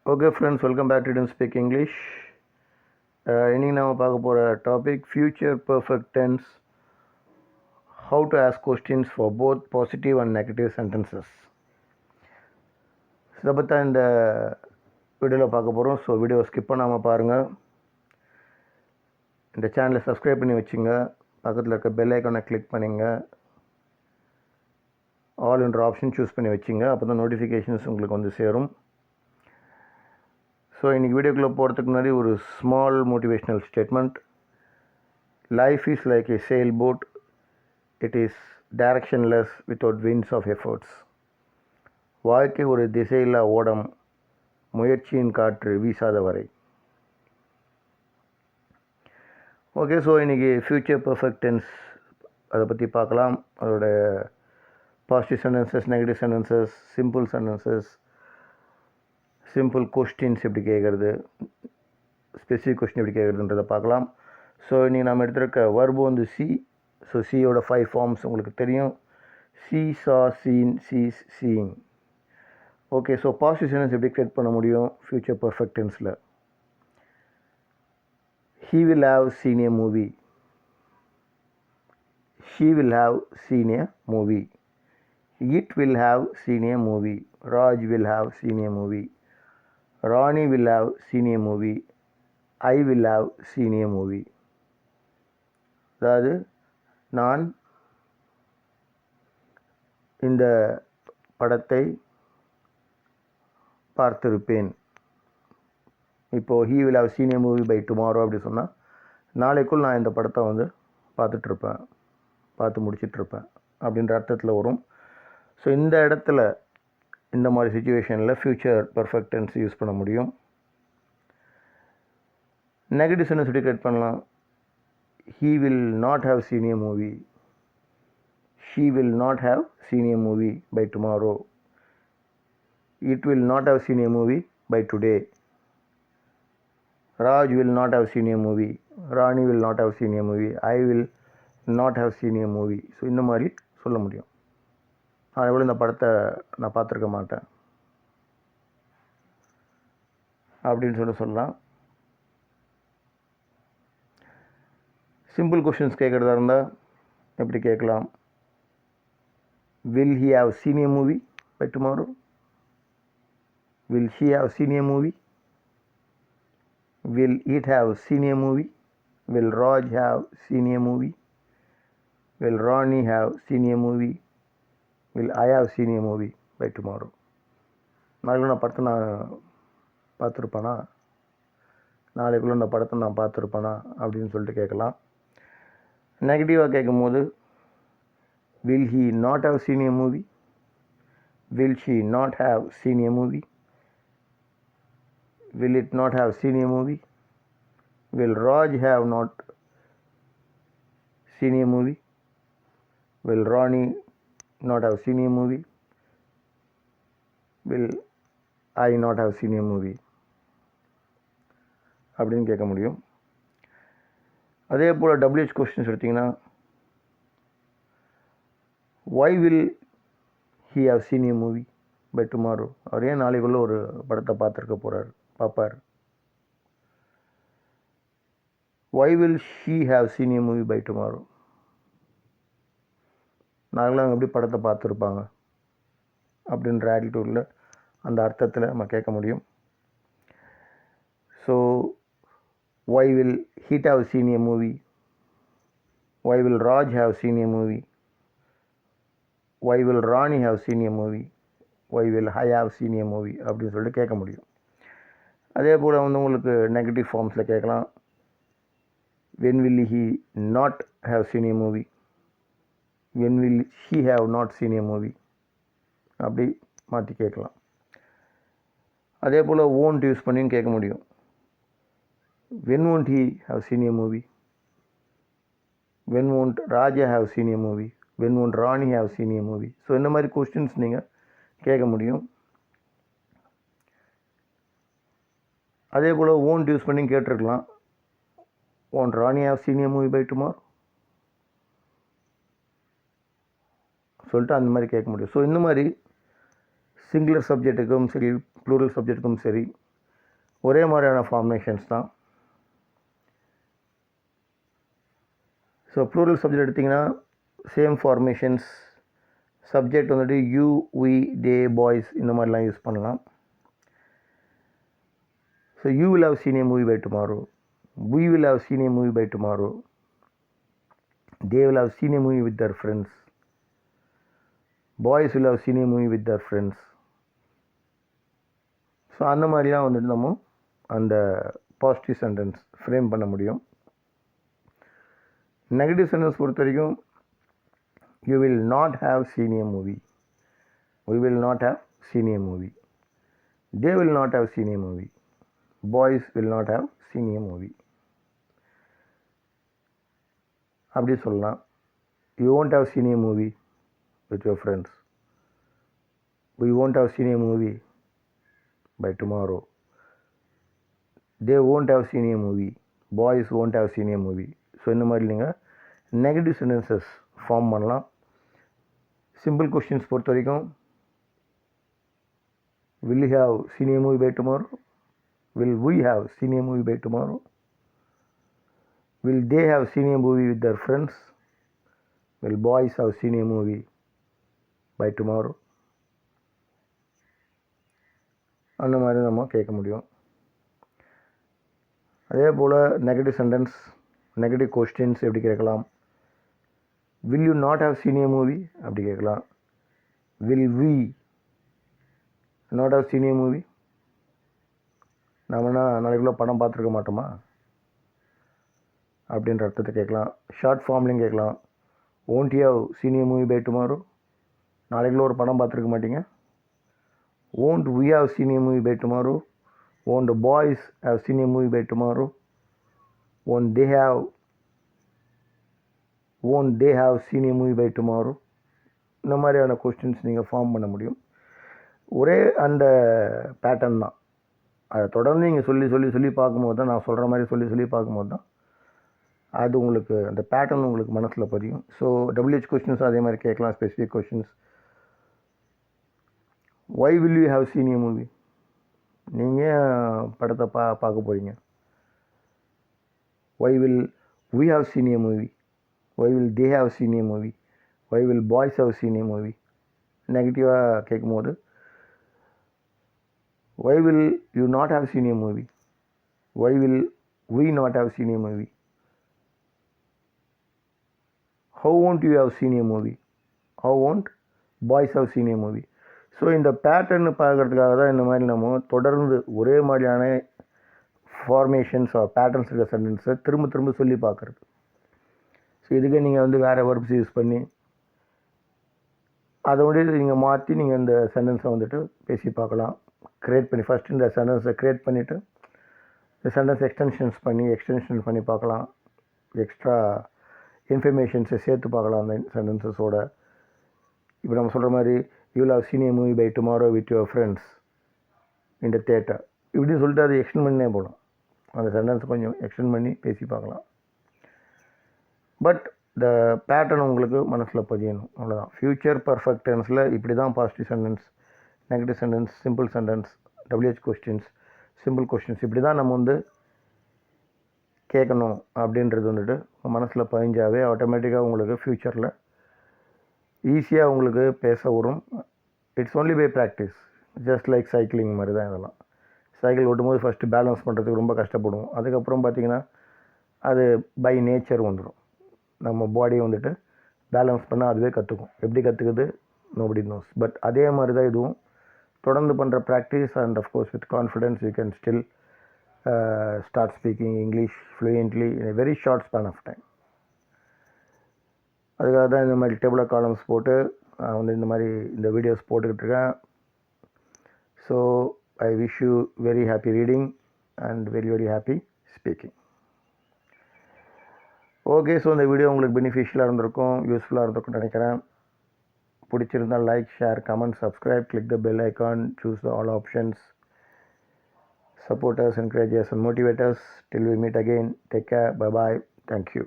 Okay friends, welcome back to Didn't Speak English. இன்னைக்கு நாம பார்க்க போகிற topic future perfect tense, how to ask questions for both positive and negative sentences. இதை பற்றி தான் இந்த வீடியோவில் பார்க்க போகிறோம். ஸோ வீடியோ ஸ்கிப் பண்ணாமல் பாருங்கள். இந்த சேனலை சப்ஸ்கிரைப் பண்ணி வச்சுங்க. பக்கத்தில் இருக்க பெல் ஐக்கானை கிளிக் பண்ணிங்க. ஆல் என்ற ஆப்ஷன் சூஸ் பண்ணி வச்சுங்க. அப்போ தான் நோட்டிஃபிகேஷன்ஸ் உங்களுக்கு வந்து சேரும். ஸோ இன்றைக்கி வீடியோக்குள்ளே போகிறதுக்கு முன்னாடி ஒரு small motivational statement. Life is like a sail boat. It is directionless without winds of efforts. வாழ்க்கை ஒரு திசையில்லா ஓடம், முயற்சியின் காற்று வீசாத வரை. ஓகே, ஸோ இன்றைக்கி ஃப்யூச்சர் பர்ஃபெக்ட் டென்ஸ் அதை பற்றி பார்க்கலாம். அதோட positive sentences, negative sentences, simple sentences, simple questions எப்படி கேட்குறது, ஸ்பெசிஃபிக் கொஸ்டின் எப்படி கேட்குறதுன்றதை பார்க்கலாம். ஸோ இன்றைக்கி நம்ம எடுத்துருக்க வர்பு வந்து சி. ஸோ சியோட 5 ஃபார்ம்ஸ் உங்களுக்கு தெரியும். See, saw, seen, sees, seeing. Okay, so positive sentence எப்படி கிரியேட் பண்ண முடியும் ஃப்யூச்சர் பர்ஃபெக்ட் டென்ஸில்? He will have seen a movie. She will have seen a movie. It will have seen a movie. Raj will have seen a movie. Rani will have seen a movie. I will have seen a movie. அதாவது நான் இந்த படத்தை பார்த்திருப்பேன். இப்போது he will have seen a movie by tomorrow அப்படி சொன்னால் நாளைக்குள் நான் இந்த படத்தை வந்து பார்த்து முடிச்சிட்ருப்பேன் அப்படின்ற அர்த்தத்தில் வரும். ஸோ இந்த இடத்துல இந்த மாதிரி சுச்சுவேஷனில் ஃப்யூச்சர் பர்ஃபெக்ட் டென்ஸ் யூஸ் பண்ண முடியும். நெகட்டிவ் சென்டென்ஸ் எப்படி கிரியேட் பண்ணலாம்? he will not have seen a movie. she will not have seen a movie by tomorrow. it will not have seen a movie by today. Raj will not have seen a movie. Rani will not have seen a movie. I will not have seen a movie. So இந்த மாதிரி சொல்ல முடியும். நான் எவ்வளோ இந்த படத்தை நான் பார்த்துருக்க மாட்டேன் அப்படின்னு சொல்லலாம். சிம்பிள் கொஷின்ஸ் கேட்குறதா இருந்தால் எப்படி கேட்கலாம்? Will he have seen a movie by tomorrow? will she have seen a movie? will it have seen a movie? will Raj have seen a movie? will Rani have seen a movie? will I have seen a movie by tomorrow? நாளைக்குள்ள நான் படத்தை பார்த்துருப்பேனா, நாளைக்குள்ளே இந்த படத்தை நான் பார்த்துருப்பேனா அப்படின்னு சொல்லிட்டு கேட்கலாம். நெகட்டிவாக கேட்கும் போது will he not have seen a movie? will she not have seen a movie? will it not have seen a movie? will Raj have not seen a movie? will Rani not have seen a movie? will I not have seen a movie? அப்படின்னு கேட்க முடியும். அதே போல் WH questions எடுத்திங்கன்னா why will he have seen a movie by tomorrow? அவர் ஏன் நாளைக்குள்ளே ஒரு படத்தை பார்ப்பார். why will she have seen a movie by tomorrow? நாளைக்குள்ள எப்படி படத்தை பார்த்துருப்பாங்க அப்படின்ற ஆட்டிடியூடில் அந்த அர்த்தத்தில் நம்ம கேட்க முடியும். So why will he have seen a movie? why will Raj have seen a movie? why will Rani have seen a movie? why will I have seen a movie அப்படின்னு சொல்லிட்டு கேட்க முடியும். அதே போல் வந்து உங்களுக்கு நெகட்டிவ் ஃபார்ம்ஸில் கேட்கலாம். when will he not have seen a movie? when will she have not seen a movie? அப்படி மாற்றி கேட்கலாம். அதே போல் won't யூஸ் பண்ணியும் கேட்க முடியும். when won't he have seen a movie? when won't Raja have seen a movie? when won't Rani have seen a movie? So இந்த மாதிரி questions நீங்கள் கேட்க முடியும். அதே போல் won't யூஸ் பண்ணி கேட்டிருக்கலாம். won't Rani have seen a movie by tomorrow? சொல்லிட்டு அந்த மாதிரி கேட்க முடியும். ஸோ இந்த மாதிரி சிங்குலர் சப்ஜெக்ட்டுக்கும் சரி, ப்ளூரல் சப்ஜெக்ட்டுக்கும் சரி, ஒரே மாதிரியான ஃபார்மேஷன்ஸ் தான். ஸோ ப்ளூரல் சப்ஜெக்ட் எடுத்திங்கன்னா சேம் ஃபார்மேஷன்ஸ். சப்ஜெக்ட் வந்துட்டு யூ, வி, தே, பாய்ஸ் இந்த மாதிரிலாம் யூஸ் பண்ணலாம். So you will have seen a movie by tomorrow. We will have seen a movie by tomorrow. They will have seen a movie with their friends. Boys will have seen a movie with their friends. So அந்த மாதிரிலாம் வந்துட்டு நம்ம அந்த positive sentence frame பண்ண முடியும். Negative sentence பொறுத்த வரைக்கும் you will not have seen a movie. We will not have seen a movie. They will not have seen a movie. Boys will not have seen a movie. அப்படி சொல்லலாம். You won't have seen a movie with your friends. We won't have seen a movie by tomorrow. They won't have seen a movie. Boys won't have seen a movie. So இந்த மாதிரி நீங்கள் negative sentences form பண்ணலாம். Simple questions பொறுத்த வரைக்கும் will you have seen a movie by tomorrow? Will we have seen a movie by tomorrow? Will they have seen a movie with their friends? Will boys have seen a movie by tomorrow? அந்த மாதிரி நம்ம கேட்க முடியும். அதே போல் negative sentence, negative questions எப்படி கேட்கலாம்? Will you not have seen a movie? அப்படி கேட்கலாம். Will we not have seen a movie? நாம நாளைக்குள்ள படம் பார்த்துருக்க மாட்டோமா அப்படின்ற அர்த்தத்தை கேட்கலாம். ஷார்ட் ஃபார்ம்லையும் கேட்கலாம். won't you have seen a movie by tomorrow? நாளைக்குள்ள ஒரு படம் பார்த்துருக்க மாட்டீங்க. won't we have seen a movie by tomorrow? won't the boys have seen a movie by tomorrow? won't they have seen a movie by tomorrow? இந்த மாதிரியான questions நீங்கள் form பண்ண முடியும். ஒரே அந்த பேட்டர்ன் தான். அதை தொடர்ந்து நீங்கள் சொல்லி பார்க்கும்போது தான், நான் சொல்கிற மாதிரி சொல்லி பார்க்கும்போது தான் அது உங்களுக்கு அந்த பேட்டர்ன் உங்களுக்கு மனசில் பதியும். ஸோ WH கொஸ்டின்ஸும் அதே மாதிரி கேட்கலாம். Specific questions. why will you have seen a movie? நீங்கள் படத்தை பார்க்க போகிறீங்க. why will we have seen a movie? why will they have seen a movie? why will boys have seen a movie? நெகட்டிவாக கேட்கும்போது why will you not have seen a movie? why will we not have seen a movie? how won't you have seen a movie? how won't boys have seen a movie? So இந்த pattern பார்க்குறதுக்காக தான் இந்த மாதிரி நம்ம தொடர்ந்து ஒரே மாதிரியான formations R patterns இருக்கிற சென்டென்ஸை திரும்ப சொல்லி பார்க்குறது. ஸோ இதுக்கு நீங்கள் வந்து வேறு வெர்ப்ஸ் யூஸ் பண்ணி அதோட நீங்கள் மாற்றி நீங்கள் இந்த சென்டென்ஸை வந்துட்டு பேசி பார்க்கலாம். க்ரியேட் பண்ணி ஃபஸ்ட்டு இந்த சென்டென்ஸை க்ரியேட் பண்ணிவிட்டு இந்த சென்டென்ஸ் எக்ஸ்டென்ஷன் பண்ணி பார்க்கலாம். எக்ஸ்ட்ரா இன்ஃபர்மேஷன்ஸை சேர்த்து பார்க்கலாம் அந்த சென்டென்சஸோட. இப்போ நம்ம சொல்கிற மாதிரி you will have seen a movie by tomorrow with your friends in the theatre. இப்படின்னு சொல்லிட்டு அதை எக்ஸ்டெண்ட் பண்ணே போகலாம். அந்த சென்டென்ஸை கொஞ்சம் எக்ஸ்டெண்ட் பண்ணி பேசி பார்க்கலாம். பட் இந்த பேட்டர்ன் உங்களுக்கு மனசில் பதியணும், அவ்வளோதான். ஃப்யூச்சர் பர்ஃபெக்ட் டென்ஸில் இப்படி தான் positive sentence, negative sentence, simple sentence, WH questions, simple questions இப்படி தான் நம்ம வந்து கேட்கணும் அப்படின்றது வந்துட்டு மனசில் பதிஞ்சாவே ஆட்டோமேட்டிக்காக உங்களுக்கு ஃப்யூச்சரில் ஈஸியாக உங்களுக்கு பேச வரும். It's only by practice. Just like cycling மாதிரி தான் இதெல்லாம். சைக்கிள் ஓட்டும்போது ஃபஸ்ட்டு பேலன்ஸ் பண்ணுறதுக்கு ரொம்ப கஷ்டப்படுவோம். அதுக்கப்புறம் பார்த்திங்கன்னா அது பை நேச்சர் வந்துடும். நம்ம பாடியை வந்துட்டு பேலன்ஸ் பண்ணால் அதுவே கற்றுக்கும். எப்படி கற்றுக்குது நோபடி நோஸ். பட் அதே மாதிரி தான் இதுவும். தொடர்ந்து பண்ணுற practice and of course with confidence you can still start speaking English fluently in a very short span of time. அதுக்காக தான் இந்த மாதிரி டேபிள் காலம்ஸ் போட்டு வந்து இந்த மாதிரி இந்த வீடியோஸ் போட்டுக்கிட்டு இருக்கேன். So I wish you very happy reading and very happy speaking. Okay, so இந்த வீடியோ உங்களுக்கு பெனிஃபிஷியலாக இருந்திருக்கும், யூஸ்ஃபுல்லாக இருந்திருக்கும்னு நினைக்கிறேன். பிடிச்சிருந்தால் like, share, comment, subscribe, click the bell icon, choose the all options. Support us, encourage us and motivate us. Till we meet again, take care, bye bye, thank you.